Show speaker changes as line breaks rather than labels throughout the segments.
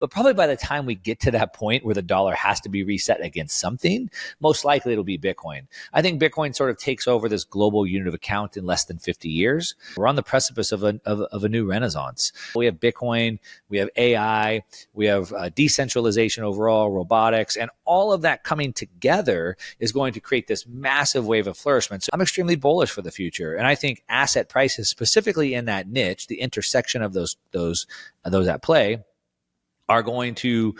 But probably by the time we get to that point where the dollar has to be reset against something, most likely it'll be Bitcoin. I think Bitcoin sort of takes over this global unit of account in less than 50 years. We're on the precipice of a new renaissance. We have Bitcoin, we have AI, we have decentralization overall, robotics, and all of that coming together is going to create this massive wave of flourishment. So I'm extremely bullish for the future. And I think asset prices, specifically in that niche, the intersection of those at play, are going to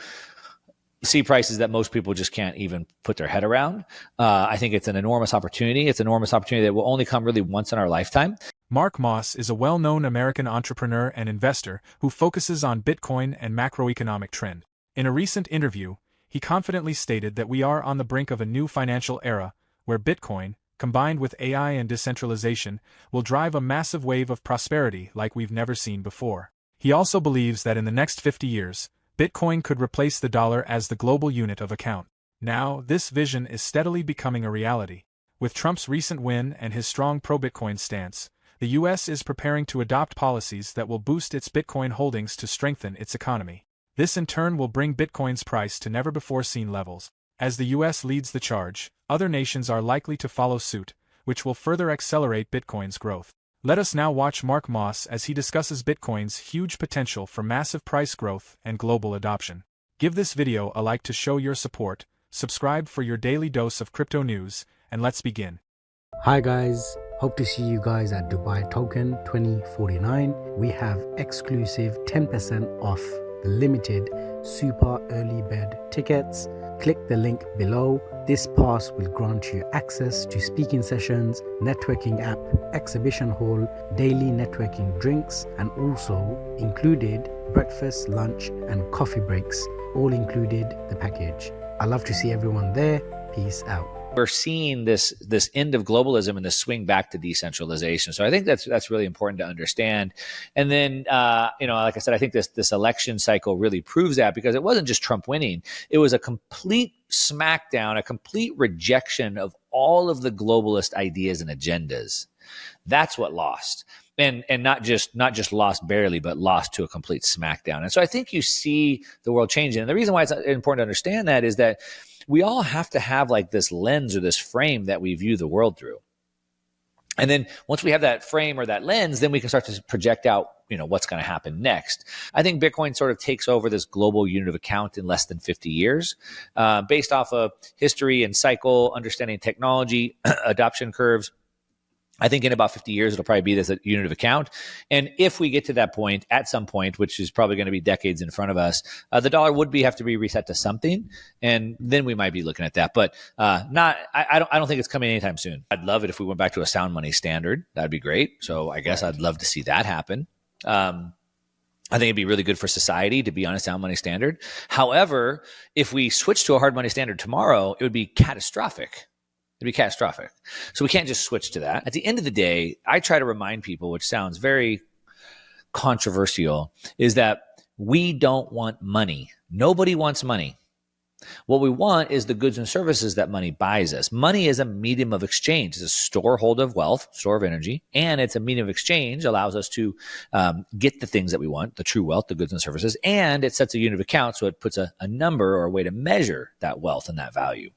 see prices that most people just can't even put their head around. I think it's an enormous opportunity. It's an enormous opportunity that will only come really once in our lifetime.
Mark Moss is a well-known American entrepreneur and investor who focuses on Bitcoin and macroeconomic trend. In a recent interview, he confidently stated that we are on the brink of a new financial era where Bitcoin, combined with AI and decentralization, will drive a massive wave of prosperity like we've never seen before. He also believes that in the next 50 years, Bitcoin could replace the dollar as the global unit of account. Now, this vision is steadily becoming a reality. With Trump's recent win and his strong pro-Bitcoin stance, the U.S. is preparing to adopt policies that will boost its Bitcoin holdings to strengthen its economy. This in turn will bring Bitcoin's price to never-before-seen levels. As the U.S. leads the charge, other nations are likely to follow suit, which will further accelerate Bitcoin's growth. Let us now watch Mark Moss as he discusses Bitcoin's huge potential for massive price growth and global adoption. Give this video a like to show your support, subscribe for your daily dose of crypto news, and let's begin.
Hi guys, hope to see you guys at Dubai Token 2049. We have exclusive 10% off the limited super early bird tickets. Click the link below. This pass will grant you access to speaking sessions, networking app, exhibition hall, daily networking drinks, and also included breakfast, lunch, and coffee breaks, all included the package. I love to see everyone there. Peace out.
We're seeing this end of globalism and this swing back to decentralization. So I think that's really important to understand. And then, like I said, I think this election cycle really proves that, because it wasn't just Trump winning. It was a complete smackdown, a complete rejection of all of the globalist ideas and agendas. That's what lost. And not just lost barely, but lost to a complete smackdown. And so I think you see the world changing. And the reason why it's important to understand that is that we all have to have like this lens or this frame that we view the world through. And then once we have that frame or that lens, then we can start to project out, what's going to happen next. I think Bitcoin sort of takes over this global unit of account in less than 50 years, based off of history and cycle, understanding technology, adoption curves. I think in about 50 years, it'll probably be this unit of account. And if we get to that point, at some point, which is probably going to be decades in front of us, the dollar would have to be reset to something. And then we might be looking at that. But I don't think it's coming anytime soon. I'd love it if we went back to a sound money standard. That'd be great. So I guess I'd love to see that happen. I think it'd be really good for society to be on a sound money standard. However, if we switch to a hard money standard tomorrow, it would be catastrophic. It'd be catastrophic. So we can't just switch to that. At the end of the day, I try to remind people, which sounds very controversial, is that we don't want money. Nobody wants money. What we want is the goods and services that money buys us. Money is a medium of exchange. It's a storehold of wealth, store of energy, and it's a medium of exchange, allows us to get the things that we want, the true wealth, the goods and services, and it sets a unit of account, so it puts a number or a way to measure that wealth and that value.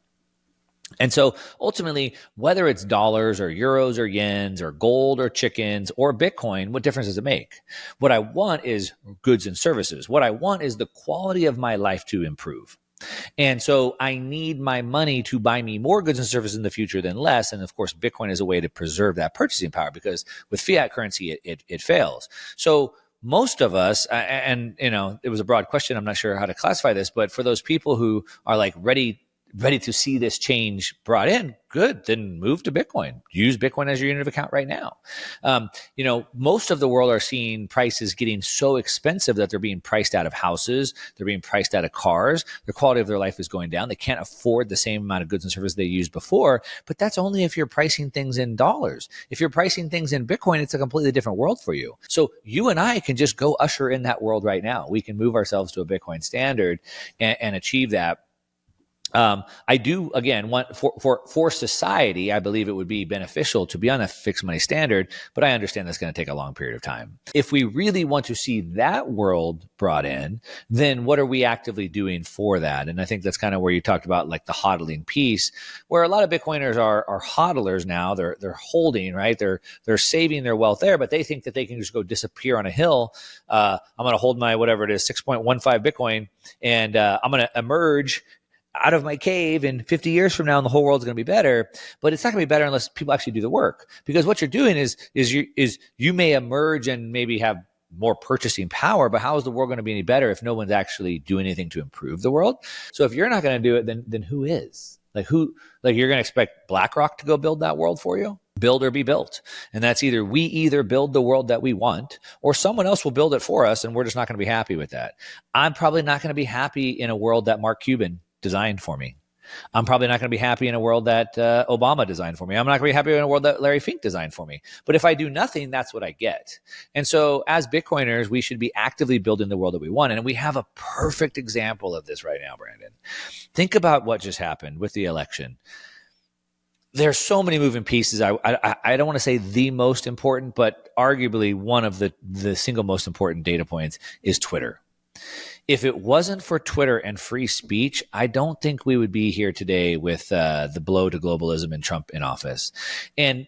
And so ultimately, whether it's dollars or euros or yens or gold or chickens or Bitcoin, what difference does it make? What I want is goods and services. What I want is the quality of my life to improve. And so I need my money to buy me more goods and services in the future than less. And of course, Bitcoin is a way to preserve that purchasing power, because with fiat currency, it fails. So most of us, and it was a broad question, I'm not sure how to classify this, but for those people who are like ready to see this change brought in, good, then move to Bitcoin. Use Bitcoin as your unit of account right now. Most of the world are seeing prices getting so expensive that they're being priced out of houses. They're being priced out of cars. The quality of their life is going down. They can't afford the same amount of goods and services they used before, but that's only if you're pricing things in dollars. If you're pricing things in Bitcoin, it's a completely different world for you. So you and I can just go usher in that world right now. We can move ourselves to a Bitcoin standard and achieve that. I do, again, want for society, I believe it would be beneficial to be on a fixed money standard, but I understand that's going to take a long period of time. If we really want to see that world brought in, then what are we actively doing for that? And I think that's kind of where you talked about like the hodling piece, where a lot of Bitcoiners are hodlers now. They're holding, right? They're saving their wealth there, but they think that they can just go disappear on a hill. I'm going to hold my, whatever it is, 6.15 Bitcoin, and I'm going to emerge out of my cave in 50 years from now, and the whole world's going to be better. But it's not going to be better unless people actually do the work. Because what you're doing is you may emerge and maybe have more purchasing power, but how is the world going to be any better if no one's actually doing anything to improve the world? So if you're not going to do it, then who is? Like you're going to expect BlackRock to go build that world for you? Build or be built. And that's we either build the world that we want, or someone else will build it for us, and we're just not going to be happy with that. I'm probably not going to be happy in a world that Mark Cuban designed for me. I'm probably not going to be happy in a world that Obama designed for me. I'm not going to be happy in a world that Larry Fink designed for me. But if I do nothing, that's what I get. And so as Bitcoiners, we should be actively building the world that we want. And we have a perfect example of this right now, Brandon. Think about what just happened with the election. There's so many moving pieces. I don't want to say the most important, but arguably one of the single most important data points is Twitter. If it wasn't for Twitter and free speech, I don't think we would be here today with the blow to globalism and Trump in office. And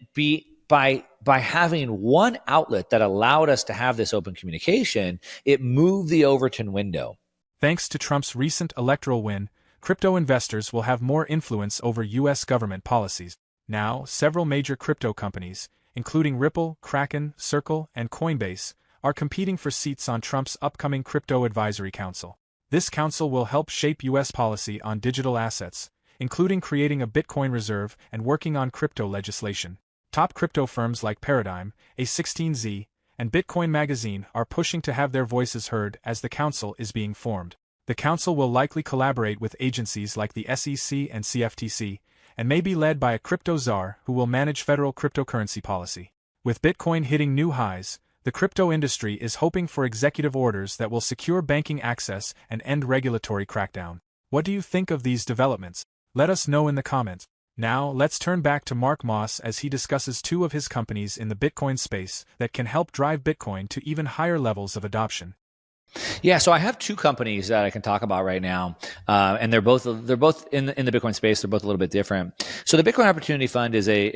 by having one outlet that allowed us to have this open communication, it moved the Overton window.
Thanks to Trump's recent electoral win, crypto investors will have more influence over U.S. government policies. Now, several major crypto companies, including Ripple, Kraken, Circle, and Coinbase, are competing for seats on Trump's upcoming Crypto Advisory Council. This council will help shape U.S. policy on digital assets, including creating a Bitcoin reserve and working on crypto legislation. Top crypto firms like Paradigm, A16Z, and Bitcoin Magazine are pushing to have their voices heard as the council is being formed. The council will likely collaborate with agencies like the SEC and CFTC, and may be led by a crypto czar who will manage federal cryptocurrency policy. With Bitcoin hitting new highs, the crypto industry is hoping for executive orders that will secure banking access and end regulatory crackdown. What do you think of these developments? Let us know in the comments. Now, let's turn back to Mark Moss as he discusses two of his companies in the Bitcoin space that can help drive Bitcoin to even higher levels of adoption.
Yeah, so I have two companies that I can talk about right now, and they're both in the Bitcoin space. They're both a little bit different. So the Bitcoin Opportunity Fund it's a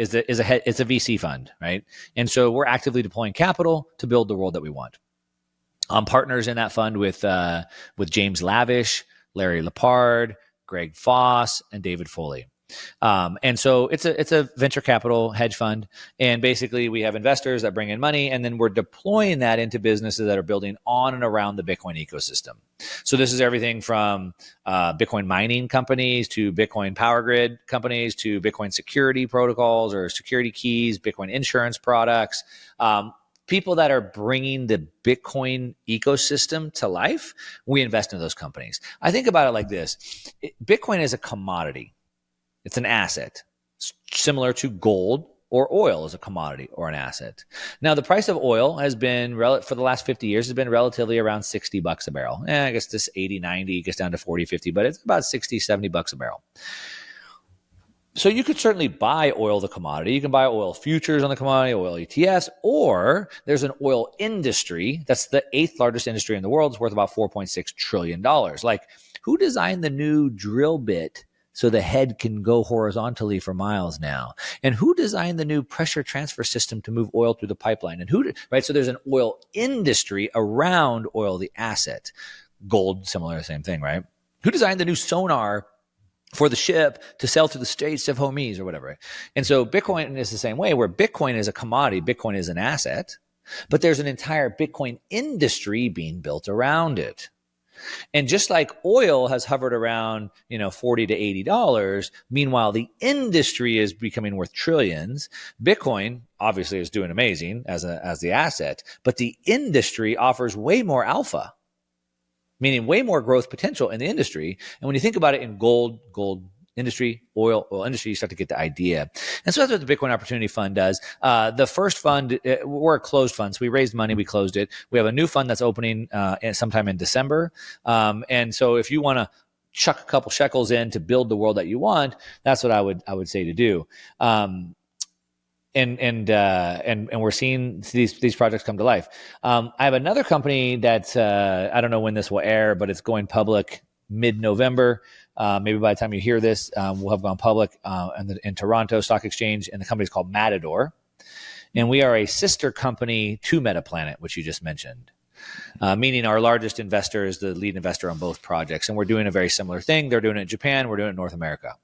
VC fund, right? And so we're actively deploying capital to build the world that we want. I'm partners in that fund with James Lavish, Larry Lepard, Greg Foss, and David Foley. And so it's a venture capital hedge fund. And basically we have investors that bring in money, and then we're deploying that into businesses that are building on and around the Bitcoin ecosystem. So this is everything from Bitcoin mining companies to Bitcoin power grid companies to Bitcoin security protocols or security keys, Bitcoin insurance products, people that are bringing the Bitcoin ecosystem to life. We invest in those companies. I think about it like this. Bitcoin is a commodity. It's an asset, similar to gold or oil as a commodity or an asset. Now, the price of oil has been, for the last 50 years, has been relatively around $60 a barrel. I guess this 80, 90 gets down to 40, 50, but it's about 60, $70 a barrel. So you could certainly buy oil, the commodity. You can buy oil futures on the commodity, oil ETFs, or there's an oil industry. That's the 8th largest industry in the world. It's worth about $4.6 trillion. Like, who designed the new drill bit so the head can go horizontally for miles now? And who designed the new pressure transfer system to move oil through the pipeline? And right? So there's an oil industry around oil, the asset. Gold, similar, same thing, right? Who designed the new sonar for the ship to sail through the Straits of Hormuz or whatever? And so Bitcoin is the same way, where Bitcoin is a commodity, Bitcoin is an asset, but there's an entire Bitcoin industry being built around it. And just like oil has hovered around, $40 to $80, meanwhile, the industry is becoming worth trillions. Bitcoin obviously is doing amazing as the asset, but the industry offers way more alpha, meaning way more growth potential in the industry. And when you think about it in gold industry, oil industry, you start to get the idea. And so that's what the Bitcoin Opportunity Fund does. The first fund, we're a closed fund. So we raised money, we closed it. We have a new fund that's opening sometime in December. And so if you want to chuck a couple shekels in to build the world that you want, that's what I would say to do. And we're seeing these projects come to life. I have another company that I don't know when this will air, but it's going public mid-November. Maybe by the time you hear this, we'll have gone public in Toronto Stock Exchange, and the company is called Matador. And we are a sister company to Metaplanet, which you just mentioned, meaning our largest investor is the lead investor on both projects. And we're doing a very similar thing. They're doing it in Japan. We're doing it in North America.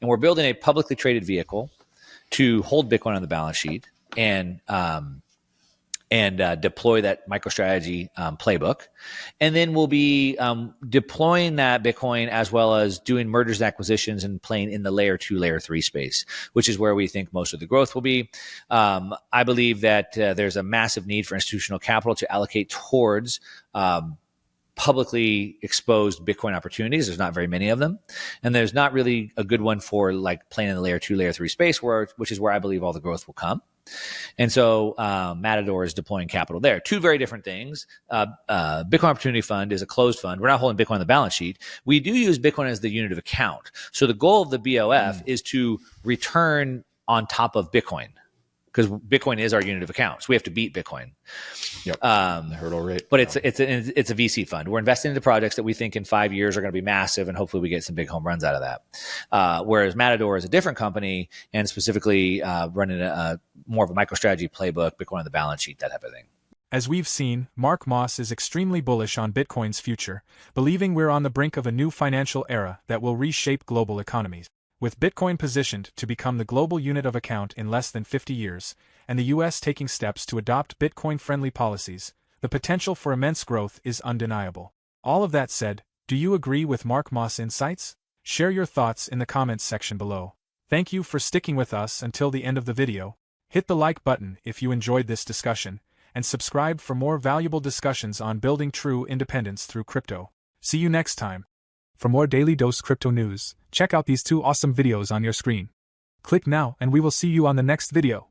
And we're building a publicly traded vehicle to hold Bitcoin on the balance sheet and deploy that MicroStrategy playbook. And then we'll be deploying that Bitcoin as well as doing mergers and acquisitions and playing in the layer 2, layer 3 space, which is where we think most of the growth will be. I believe that there's a massive need for institutional capital to allocate towards publicly exposed Bitcoin opportunities. There's not very many of them. And there's not really a good one for like playing in the layer 2, layer 3 space, which is where I believe all the growth will come. And so Matador is deploying capital there. Two very different things. Bitcoin Opportunity Fund is a closed fund. We're not holding Bitcoin on the balance sheet. We do use Bitcoin as the unit of account. So the goal of the BOF is to return on top of Bitcoin, because Bitcoin is our unit of account. So we have to beat Bitcoin.
Yep. The hurdle rate.
But it's a VC fund. We're investing into projects that we think in 5 years are going to be massive, and hopefully we get some big home runs out of that. Whereas Matador is a different company and specifically running more of a MicroStrategy playbook, Bitcoin on the balance sheet, that type of thing.
As we've seen, Mark Moss is extremely bullish on Bitcoin's future, believing we're on the brink of a new financial era that will reshape global economies. With Bitcoin positioned to become the global unit of account in less than 50 years, and the US taking steps to adopt Bitcoin-friendly policies, the potential for immense growth is undeniable. All of that said, do you agree with Mark Moss' insights? Share your thoughts in the comments section below. Thank you for sticking with us until the end of the video. Hit the like button if you enjoyed this discussion, and subscribe for more valuable discussions on building true independence through crypto. See you next time. For more Daily Dose Crypto news, check out these 2 awesome videos on your screen. Click now and we will see you on the next video.